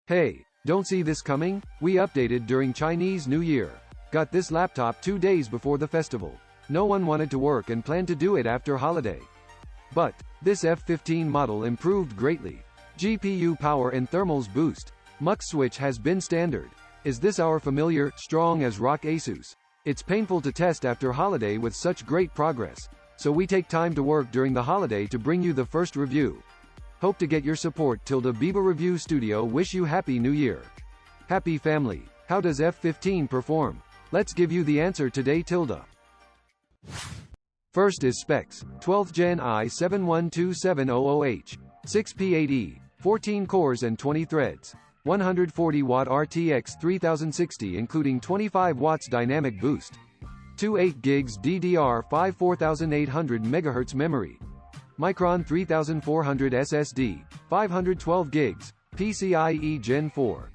Hey, don't see this coming? We updated during Chinese New Year. Got this laptop 2 days before the festival. No one wanted to work and planned to do it after holiday. But this F15 model improved greatly. GPU power and thermals boost. Mux switch has been standard. Is this our familiar, strong as rock ASUS? It's painful to test after holiday with such great progress. So we take time to work during the holiday to bring you the first review. Hope to get your support. BIBA Review Studio wish you Happy New Year. Happy family. How does F15 perform? Let's give you the answer today. First is specs. 12th Gen i7-12700H. 6P8E. 14 cores and 20 threads. 140 watt RTX 3060 including 25 watts dynamic boost. 28 gigs DDR5 4800 MHz memory. Micron 3400 SSD. 512 gigs. PCIe Gen 4.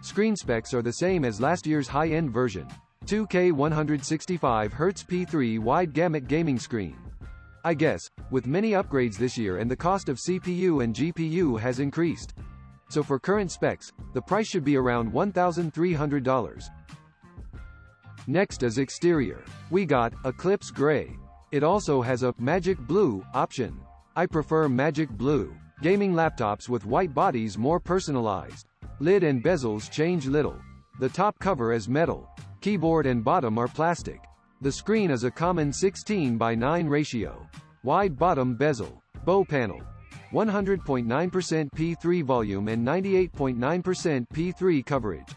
Screen specs are the same as last year's high-end version. 2K 165Hz P3 wide gamut gaming screen. I guess, with many upgrades this year and the cost of CPU and GPU has increased. So for current specs, the price should be around $1,300. Next is exterior. We got Eclipse Gray. It also has a Magic Blue option. I prefer Magic Blue. Gaming laptops with white bodies more personalized. Lid and bezels change little. The top cover is metal. Keyboard and bottom are plastic. The screen is a common 16:9 ratio. Wide bottom bezel. Bow panel. 100.9% P3 volume and 98.9% P3 coverage.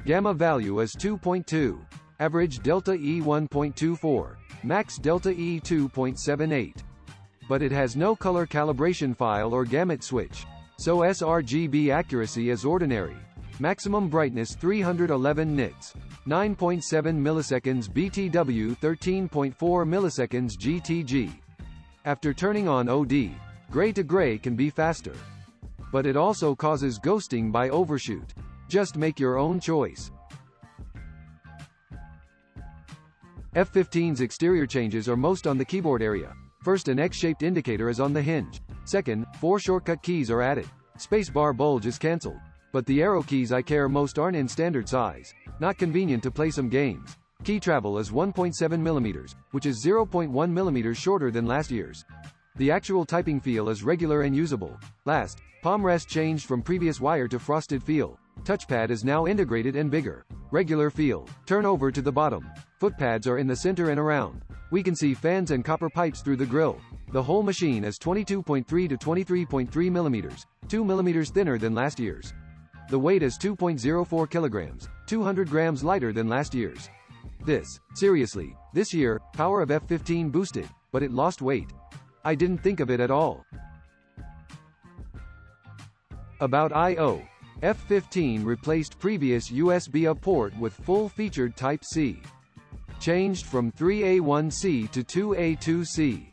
Gamma value is 2.2. Average delta E 1.24. Max delta E 2.78. But it has no color calibration file or gamut switch. So sRGB accuracy is ordinary. Maximum brightness 311 nits. 9.7 milliseconds BTW 13.4 milliseconds GTG. After turning on OD, gray to gray can be faster. But it also causes ghosting by overshoot. Just make your own choice. F15's exterior changes are most on the keyboard area. First, an X-shaped indicator is on the hinge. Second, 4 shortcut keys are added. Spacebar bulge is cancelled. But the arrow keys I care most aren't in standard size. Not convenient to play some games. Key travel is 1.7 mm, which is 0.1 mm shorter than last year's. The actual typing feel is regular and usable. Last, palm rest changed from previous wire to frosted feel. Touchpad is now integrated and bigger. Regular feel. Turn over to the bottom. Footpads are in the center and around. We can see fans and copper pipes through the grille. The whole machine is 22.3 to 23.3 mm, 2 mm thinner than last year's. The weight is 2.04 kilograms, 200 grams lighter than last year's. Seriously, this year, power of F15 boosted, but it lost weight. I didn't think of it at all. About I/O. F15 replaced previous USB-A port with full-featured Type-C. Changed from 3A1C to 2A2C.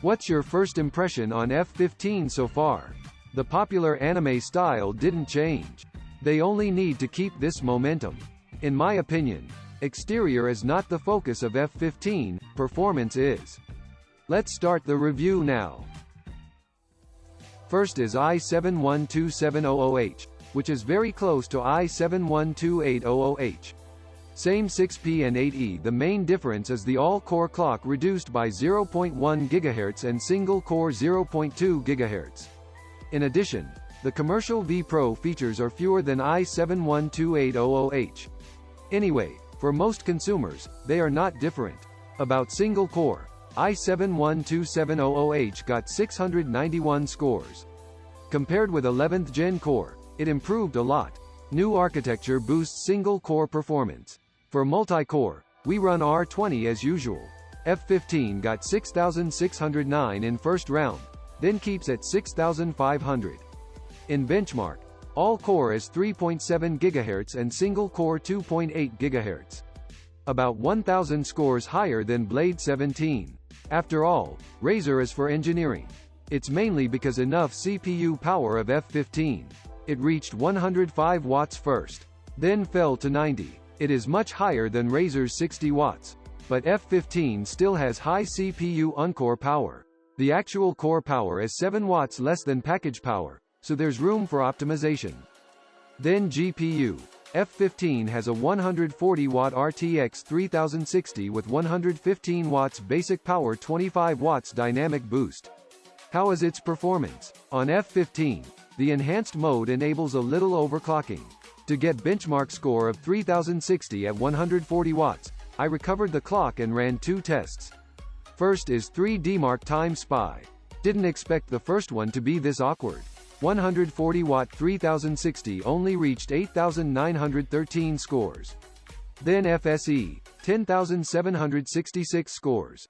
What's your first impression on F15 so far? The popular anime style didn't change. They only need to keep this momentum. In my opinion, exterior is not the focus of F15, performance is. Let's start the review now. First is i7-12700H, which is very close to i7-12800H. Same 6P and 8E. The main difference is the all-core clock reduced by 0.1 GHz and single-core 0.2 GHz. In addition, the commercial V Pro features are fewer than i7-12800H. Anyway, for most consumers, they are not different. About single-core, i7-12700H got 691 scores. Compared with 11th Gen core, it improved a lot. New architecture boosts single-core performance. For multi-core, we run R20 as usual. F15 got 6,609 in first round, then keeps at 6,500. In benchmark, all-core is 3.7 GHz and single-core 2.8 GHz. About 1,000 scores higher than Blade 17. After all, Razer is for engineering. It's mainly because enough CPU power of F15. It reached 105 watts first, then fell to 90. It is much higher than Razer's 60 watts. But F15 still has high CPU on-core power. The actual core power is 7 watts less than package power, so there's room for optimization. Then GPU. F15 has a 140-watt RTX 3060 with 115 watts basic power, 25 watts dynamic boost. How is its performance? On F15, the enhanced mode enables a little overclocking. To get benchmark score of 3060 at 140 watts, I recovered the clock and ran 2 tests. First is 3D Mark Time Spy. Didn't expect the first one to be this awkward. 140-watt 3060 only reached 8,913 scores. Then FSE, 10,766 scores.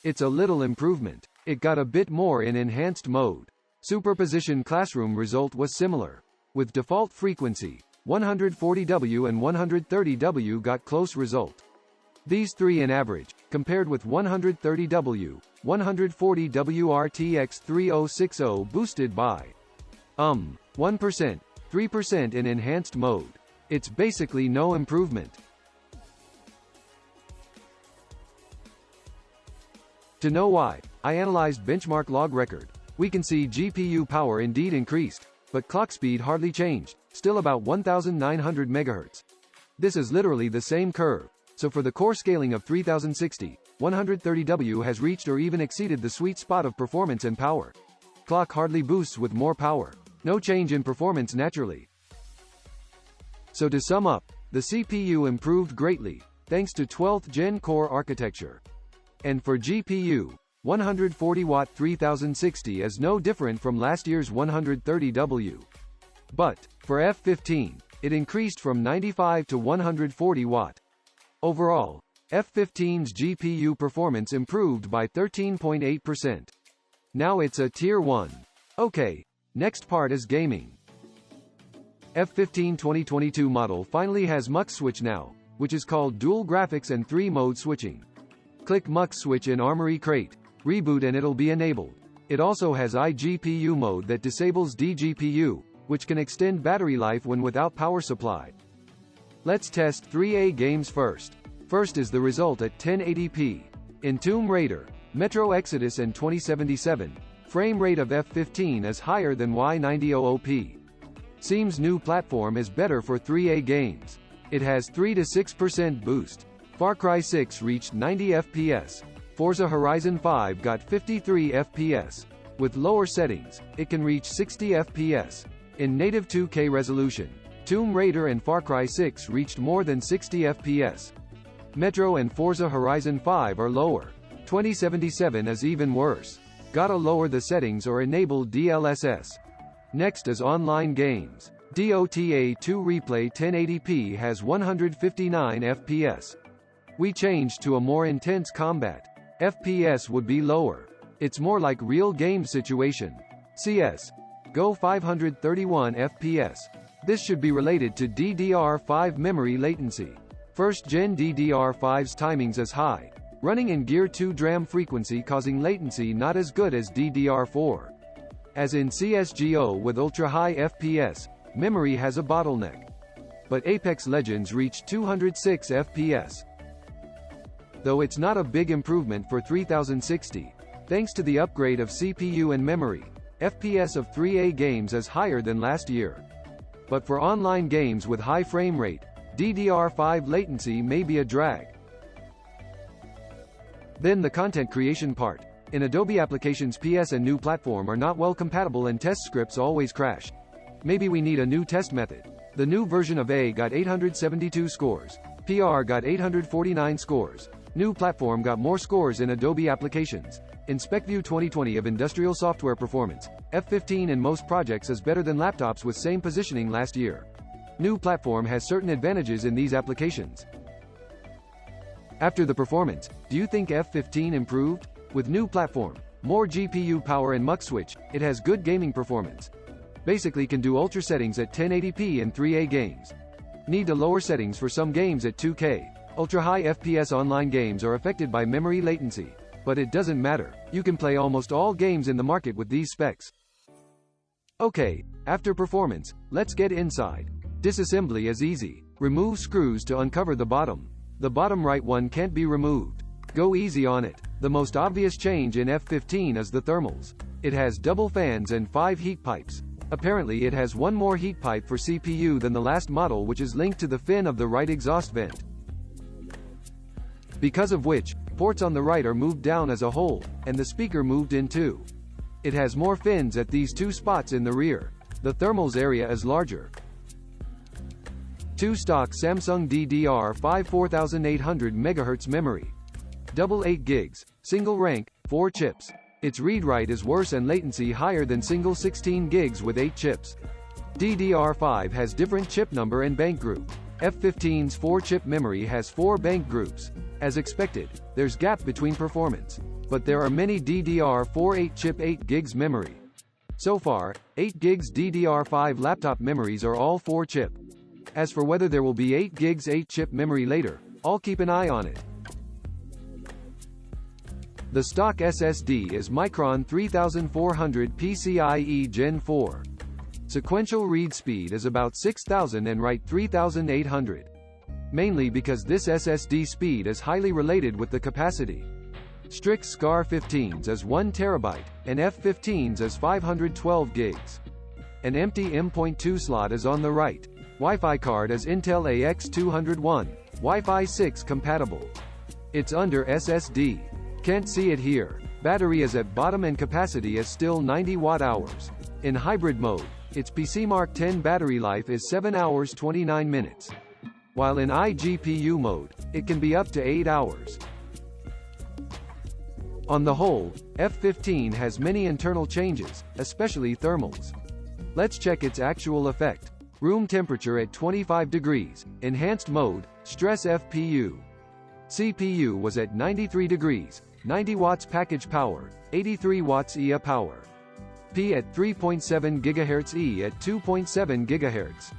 It's a little improvement. It got a bit more in enhanced mode. Superposition classroom result was similar. With default frequency, 140W and 130W got close result. These three in average, compared with 130W, 140W RTX 3060 boosted by 1%, 3% in enhanced mode. It's basically no improvement. To know why, I analyzed benchmark log record. We can see GPU power indeed increased, but clock speed hardly changed, still about 1900 MHz. This is literally the same curve, so for the core scaling of 3060, 130W has reached or even exceeded the sweet spot of performance and power. Clock hardly boosts with more power. No change in performance naturally. So to sum up, the CPU improved greatly, thanks to 12th Gen core architecture. And for GPU, 140-watt 3060 is no different from last year's 130W. But, for F15, it increased from 95 to 140 watt. Overall, F15's GPU performance improved by 13.8%. Now it's a Tier 1. Okay, next part is gaming. F15 2022 model finally has mux switch now, which is called dual graphics and 3-mode switching. Click mux switch in Armory Crate, reboot and it'll be enabled. It also has iGPU mode that disables DGPU, which can extend battery life when without power supply. Let's test 3A games first. First is the result at 1080p. In Tomb Raider, Metro Exodus and 2077, frame rate of F15 is higher than Y9000p. Seems new platform is better for 3A games. It has 3 to 6% boost. Far Cry 6 reached 90 FPS. Forza Horizon 5 got 53 FPS. With lower settings, it can reach 60 FPS. In native 2K resolution, Tomb Raider and Far Cry 6 reached more than 60 FPS. Metro and Forza Horizon 5 are lower. 2077 is even worse. Gotta lower the settings or enable DLSS. Next is online games. Dota 2 Replay 1080p has 159 FPS. We changed to a more intense combat. FPS would be lower. It's more like real game situation. CS GO 531 FPS. This should be related to DDR5 memory latency. First gen DDR5's timings is high, running in Gear 2 DRAM frequency causing latency not as good as DDR4. As in CSGO with ultra-high FPS, memory has a bottleneck. But Apex Legends reached 206 FPS. Though it's not a big improvement for 3060, thanks to the upgrade of CPU and memory, FPS of 3A games is higher than last year. But for online games with high frame rate, DDR5 latency may be a drag. Then the content creation part. In Adobe Applications, PS and new platform are not well compatible and test scripts always crash. Maybe we need a new test method. The new version of A got 872 scores. PR got 849 scores. New platform got more scores in Adobe Applications. In SpecView 2020 of Industrial Software Performance, F15 in most projects is better than laptops with same positioning last year. New platform has certain advantages in these applications. After the performance, do you think F15 improved? With new platform, more GPU power and mux switch, it has good gaming performance. Basically can do ultra settings at 1080p in 3A games. Need to lower settings for some games at 2K. Ultra-high FPS online games are affected by memory latency. But it doesn't matter, you can play almost all games in the market with these specs. Okay, after performance, let's get inside. Disassembly is easy. Remove screws to uncover the bottom. The bottom right one can't be removed. Go easy on it. The most obvious change in F15 is the thermals. It has double fans and 5 heat pipes. Apparently it has one more heat pipe for CPU than the last model, which is linked to the fin of the right exhaust vent. Because of which, ports on the right are moved down as a whole, and the speaker moved in too. It has more fins at these two spots in the rear. The thermals area is larger. 2 stock Samsung DDR5 4800 MHz memory. Double 8 gigs, single rank, 4 chips. Its read-write is worse and latency higher than single 16 gigs with 8 chips. DDR5 has different chip number and bank group. F15's 4-chip memory has 4 bank groups. As expected, there's gap between performance. But there are many DDR4 8-chip 8 gigs memory. So far, 8 gigs DDR5 laptop memories are all 4-chip. As for whether there will be 8 gigs 8-chip memory later, I'll keep an eye on it. The stock SSD is Micron 3400 PCIe Gen 4. Sequential read speed is about 6000 and write 3800. Mainly because this SSD speed is highly related with the capacity. Strix SCAR 15s is 1 TB, and F15s is 512 gigs. An empty M.2 slot is on the right. Wi-Fi card is Intel AX201, Wi-Fi 6 compatible. It's under SSD. Can't see it here. Battery is at bottom and capacity is still 90 watt-hours. In hybrid mode, its PCMark 10 battery life is 7 hours 29 minutes. While in iGPU mode, it can be up to 8 hours. On the whole, F15 has many internal changes, especially thermals. Let's check its actual effect. Room temperature at 25 degrees, enhanced mode, stress FPU. CPU was at 93 degrees, 90 watts package power, 83 watts IA power. P at 3.7 GHz, E at 2.7 GHz.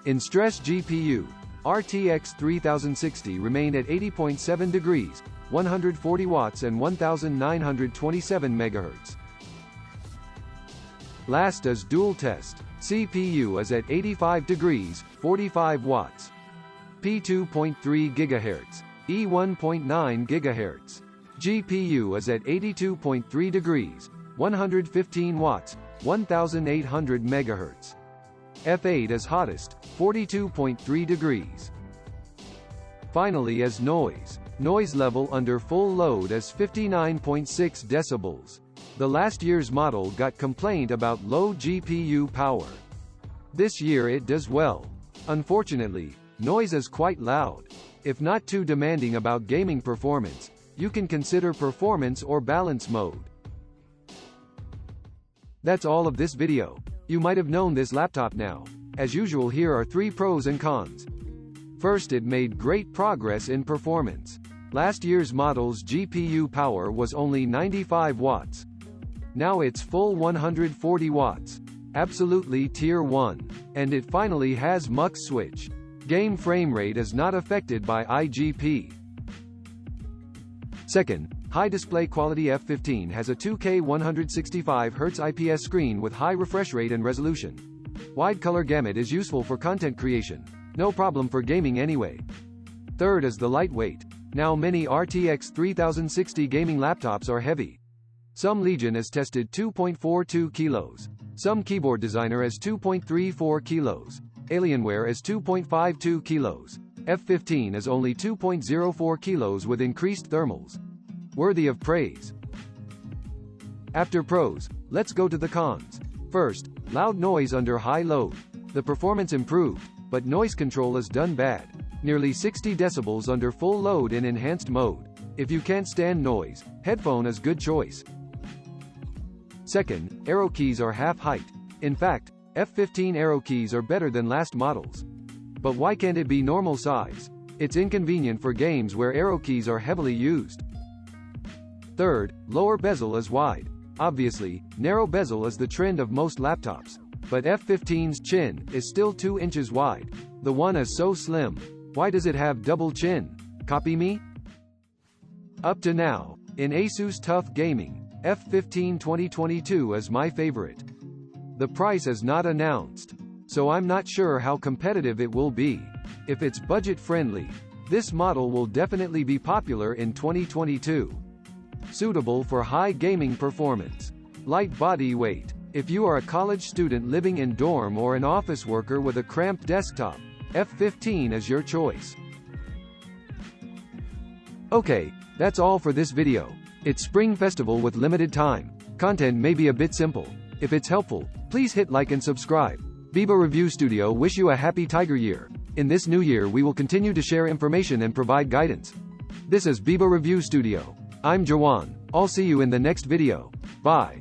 In stress GPU, RTX 3060 remained at 80.7 degrees, 140 watts and 1927 MHz. Last is dual test. CPU is at 85 degrees, 45 watts. P 2.3 GHz, E 1.9 GHz. GPU is at 82.3 degrees, 115 watts, 1800 MHz. F8 is hottest, 42.3 degrees. Finally is noise. Noise level under full load is 59.6 decibels. The last year's model got complaint about low GPU power. This year it does well. Unfortunately, noise is quite loud. If not too demanding about gaming performance, you can consider performance or balance mode. That's all of this video. You might have known this laptop now. As usual, here are 3 pros and cons. First, it made great progress in performance. Last year's model's GPU power was only 95 watts. Now it's full 140 watts. Absolutely tier 1. And it finally has mux switch. Game frame rate is not affected by IGP. Second, high display quality. F15 has a 2K 165Hz IPS screen with high refresh rate and resolution. Wide color gamut is useful for content creation. No problem for gaming anyway. Third is the lightweight. Now many RTX 3060 gaming laptops are heavy. Some Legion is tested 2.42 kilos. Some keyboard designer is 2.34 kilos. Alienware is 2.52 kilos. F15 is only 2.04 kilos with increased thermals. Worthy of praise. After pros, let's go to the cons. First, loud noise under high load. The performance improved, but noise control is done bad. Nearly 60 decibels under full load in enhanced mode. If you can't stand noise, headphone is good choice. Second, arrow keys are half height. In fact, F15 arrow keys are better than last models. But why can't it be normal size? It's inconvenient for games where arrow keys are heavily used. Third, lower bezel is wide. Obviously, narrow bezel is the trend of most laptops. But F15's chin is still 2 inches wide. The one is so slim. Why does it have double chin? Copy me? Up to now, in ASUS TUF Gaming, F15 2022 is my favorite. The price is not announced, so I'm not sure how competitive it will be. If it's budget-friendly, this model will definitely be popular in 2022. Suitable for high gaming performance. Light body weight. If you are a college student living in dorm or an office worker with a cramped desktop, F15 is your choice. Okay, that's all for this video. It's Spring Festival with limited time. Content may be a bit simple. If it's helpful, please hit like and subscribe. BIBA Review Studio wish you a happy Tiger Year. In this new year we will continue to share information and provide guidance. This is BIBA Review Studio. I'm Jawan. I'll see you in the next video. Bye.